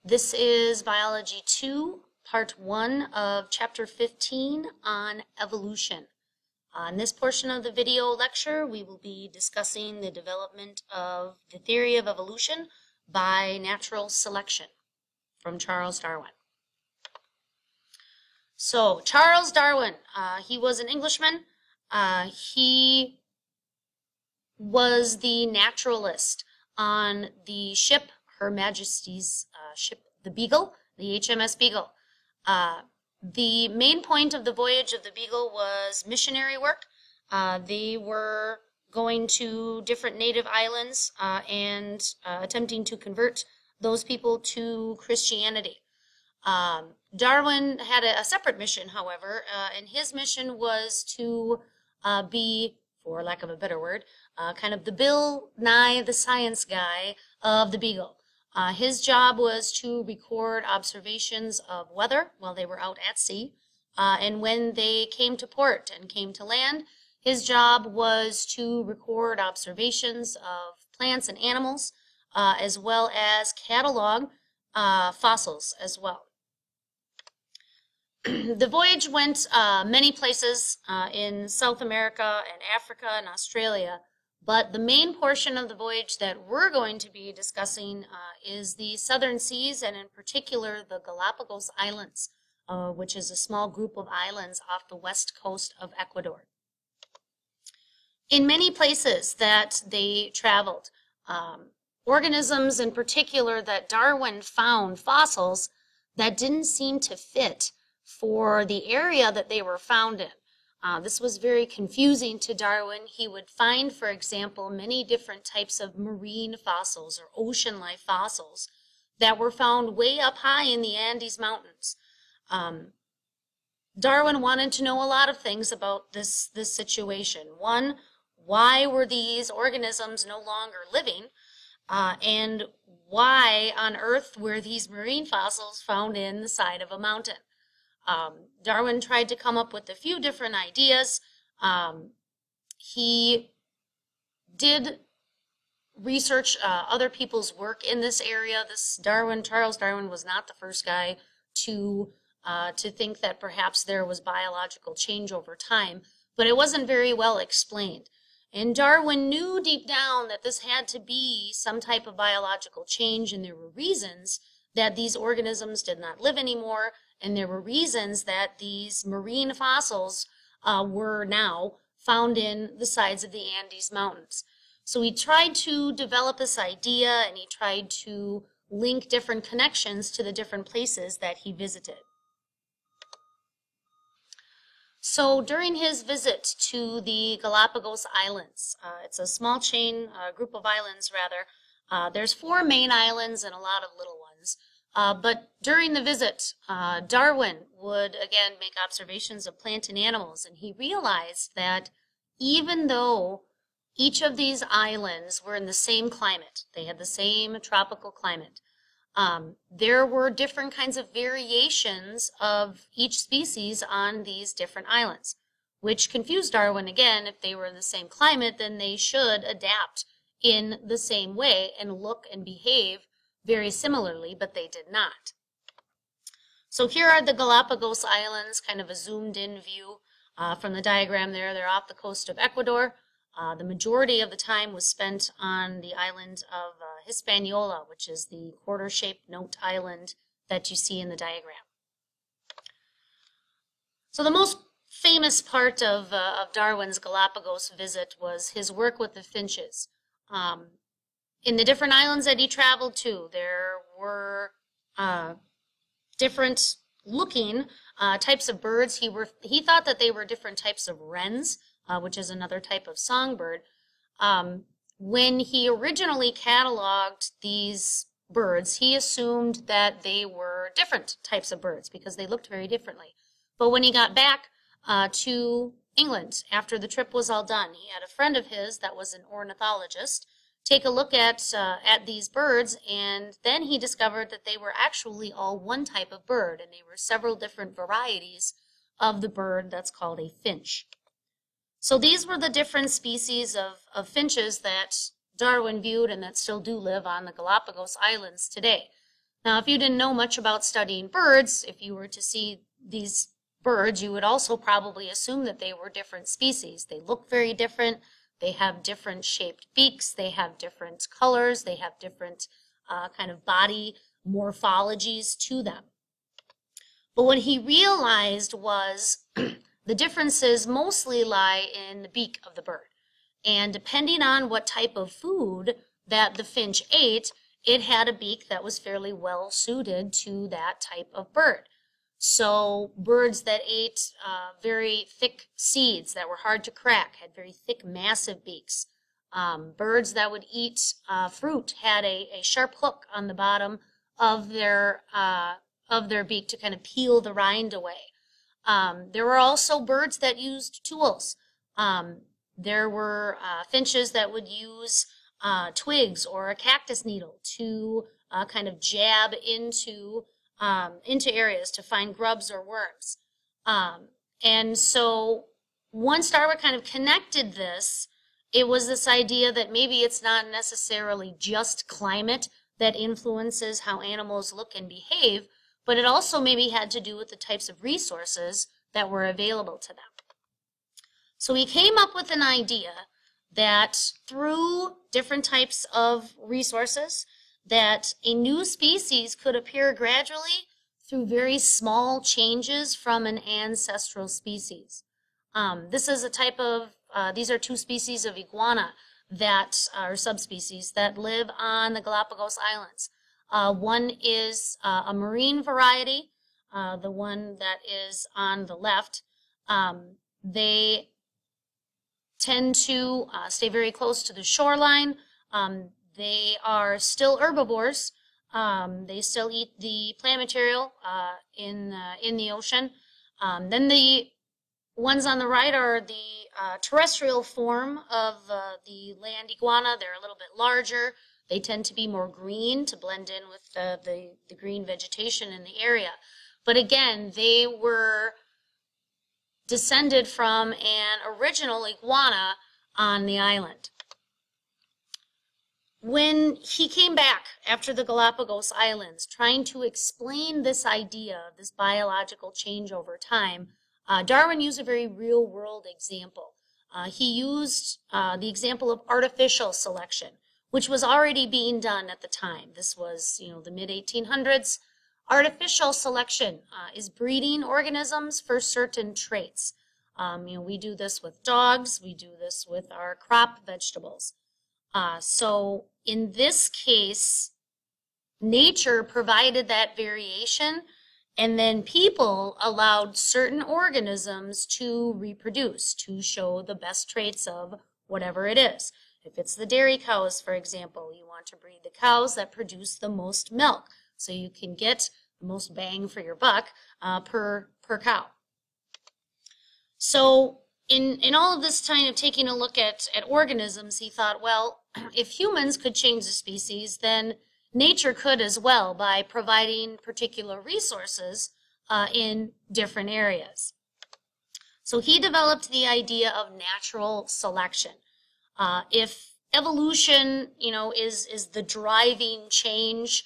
This is Biology 2, Part 1 of Chapter 15 on evolution. In this portion of the video lecture, we will be discussing the development of the theory of evolution by natural selection from Charles Darwin. So, Charles Darwin, he was an Englishman. He was the naturalist on the ship, Her Majesty's ship, the Beagle, the HMS Beagle. The main point of the voyage of the Beagle was missionary work. They were going to different native islands and attempting to convert those people to Christianity. Darwin had a separate mission, however, and his mission was to be, for lack of a better word, kind of the Bill Nye the Science Guy of the Beagle. His job was to record observations of weather while they were out at sea, and when they came to port and came to land, his job was to record observations of plants and animals, as well as catalog fossils as well. The voyage went many places in South America and Africa and Australia, but the main portion of the voyage that we're going to be discussing is the southern seas, and in particular the Galapagos Islands, which is a small group of islands off the west coast of Ecuador. In many places that they traveled, organisms in particular that Darwin found, fossils, that didn't seem to fit for the area that they were found in. This was very confusing to Darwin. He would find, for example, many different types of marine fossils or ocean life fossils that were found way up high in the Andes Mountains. Darwin wanted to know a lot of things about this situation. One, why were these organisms no longer living? And why on earth were these marine fossils found in the side of a mountain? Darwin tried to come up with a few different ideas. He did research other people's work in this area. Charles Darwin was not the first guy to think that perhaps there was biological change over time, but it wasn't very well explained. And Darwin knew deep down that this had to be some type of biological change, and there were reasons that these organisms did not live anymore, and there were reasons that these marine fossils were now found in the sides of the Andes Mountains. So he tried to develop this idea, and he tried to link different connections to the different places that he visited. So during his visit to the Galapagos Islands, it's a small chain, group of islands rather, there's 4 main islands and a lot of little ones. But during the visit, Darwin would again make observations of plant and animals, and he realized that even though each of these islands were in the same climate, they had the same tropical climate, there were different kinds of variations of each species on these different islands, which confused Darwin again. If they were in the same climate, then they should adapt in the same way and look and behave very similarly, but they did not. So here are the Galapagos Islands, kind of a zoomed in view from the diagram there. They're off the coast of Ecuador. The majority of the time was spent on the island of Hispaniola, which is the quarter-shaped note island that you see in the diagram. So the most famous part of Darwin's Galapagos visit was his work with the finches. In the different islands that he traveled to, there were different looking types of birds. He thought that they were different types of wrens, which is another type of songbird. When he originally cataloged these birds, he assumed that they were different types of birds because they looked very differently. But when he got back to England after the trip was all done, he had a friend of his that was an ornithologist take a look at these birds, and then he discovered that they were actually all one type of bird, and they were several different varieties of the bird that's called a finch. So these were the different species of finches that Darwin viewed and that still do live on the Galapagos Islands today. Now, if you didn't know much about studying birds, if you were to see these birds, you would also probably assume that they were different species. They look very different. They have different shaped beaks. They have different colors. They have different kind of body morphologies to them. But what he realized was the differences mostly lie in the beak of the bird. And depending on what type of food that the finch ate, it had a beak that was fairly well suited to that type of bird. So birds that ate very thick seeds that were hard to crack had very thick, massive beaks. Birds that would eat fruit had a sharp hook on the bottom of their beak to kind of peel the rind away. There were also birds that used tools. There were finches that would use twigs or a cactus needle to kind of jab into areas to find grubs or worms. And so once Darwin kind of connected this, it was this idea that maybe it's not necessarily just climate that influences how animals look and behave, but it also maybe had to do with the types of resources that were available to them. So he came up with an idea that through different types of resources, that a new species could appear gradually through very small changes from an ancestral species. This is a type of, these are two species of iguana that are subspecies that live on the Galapagos Islands. One is a marine variety, the one that is on the left. They tend to stay very close to the shoreline. They are still herbivores. They still eat the plant material in the ocean. Then the ones on the right are the terrestrial form of the land iguana. They're a little bit larger. They tend to be more green to blend in with the green vegetation in the area. But again, they were descended from an original iguana on the island. When he came back after the Galapagos Islands, trying to explain this idea, this biological change over time, Darwin used a very real-world example. He used the example of artificial selection, which was already being done at the time. This was, the mid-1800s. Artificial selection is breeding organisms for certain traits. We do this with dogs. We do this with our crop vegetables. So in this case, nature provided that variation, and then people allowed certain organisms to reproduce, to show the best traits of whatever it is. If it's the dairy cows, for example, you want to breed the cows that produce the most milk, so you can get the most bang for your buck per cow. So in all of this time of taking a look at organisms, he thought, well, if humans could change the species, then nature could as well by providing particular resources in different areas. So he developed the idea of natural selection. If evolution, is the driving change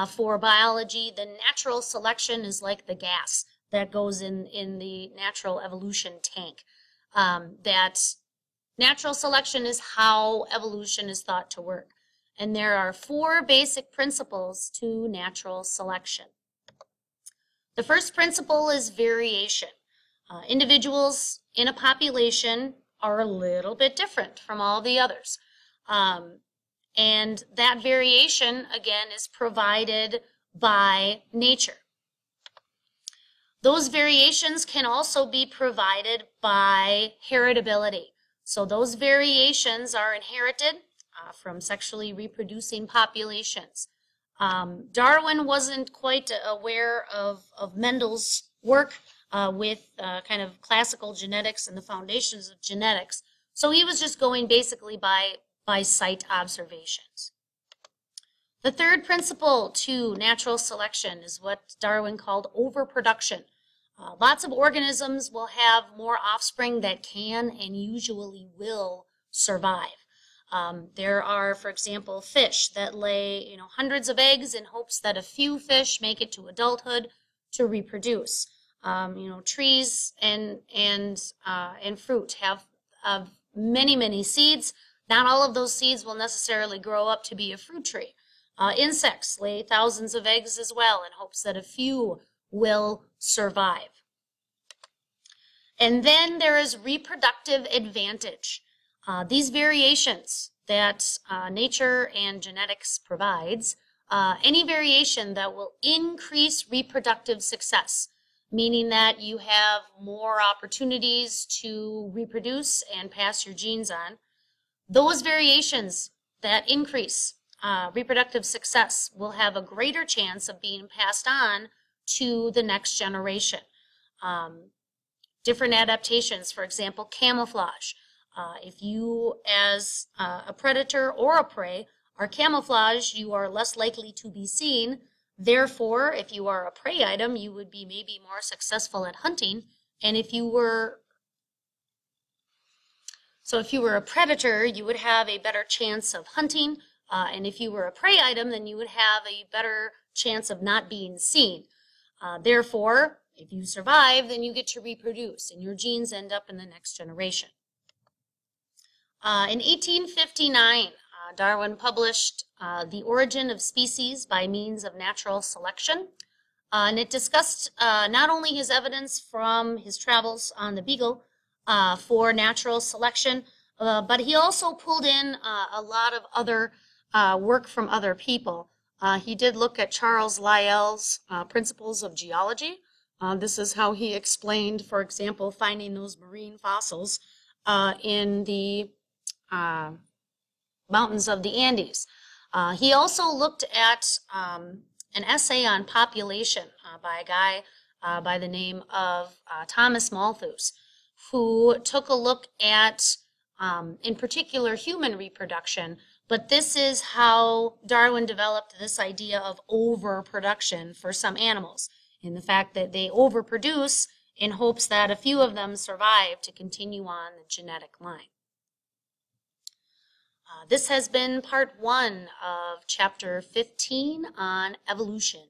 for biology, then natural selection is like the gas that goes in the natural evolution tank. That natural selection is how evolution is thought to work. And there are 4 basic principles to natural selection. The first principle is variation. Individuals in a population are a little bit different from all the others. And that variation, again, is provided by nature. Those variations can also be provided by heritability. So those variations are inherited from sexually reproducing populations. Darwin wasn't quite aware of Mendel's work with kind of classical genetics and the foundations of genetics. So he was just going basically by site observations. The third principle to natural selection is what Darwin called overproduction. Lots of organisms will have more offspring that can and usually will survive. There are, for example, fish that lay, hundreds of eggs in hopes that a few fish make it to adulthood to reproduce. Trees and fruit have many seeds. Not all of those seeds will necessarily grow up to be a fruit tree. Insects lay thousands of eggs as well in hopes that a few will survive. And then there is reproductive advantage. These variations that nature and genetics provides, any variation that will increase reproductive success, meaning that you have more opportunities to reproduce and pass your genes on, those variations that increase reproductive success will have a greater chance of being passed on to the next generation. Different adaptations, for example, camouflage. If you, as a predator or a prey, are camouflaged, you are less likely to be seen. Therefore, if you are a prey item, you would be maybe more successful at hunting. And if you were a predator, you would have a better chance of hunting. And if you were a prey item, then you would have a better chance of not being seen. Therefore, if you survive, then you get to reproduce, and your genes end up in the next generation. In 1859, Darwin published The Origin of Species by Means of Natural Selection, and it discussed not only his evidence from his travels on the Beagle for natural selection, but he also pulled in a lot of other work from other people. He did look at Charles Lyell's Principles of Geology. This is how he explained, for example, finding those marine fossils in the mountains of the Andes. He also looked at an essay on population by a guy by the name of Thomas Malthus, who took a look at, in particular, human reproduction. But this is how Darwin developed this idea of overproduction for some animals, in the fact that they overproduce in hopes that a few of them survive to continue on the genetic line. This has been part 1 of chapter 15 on evolution.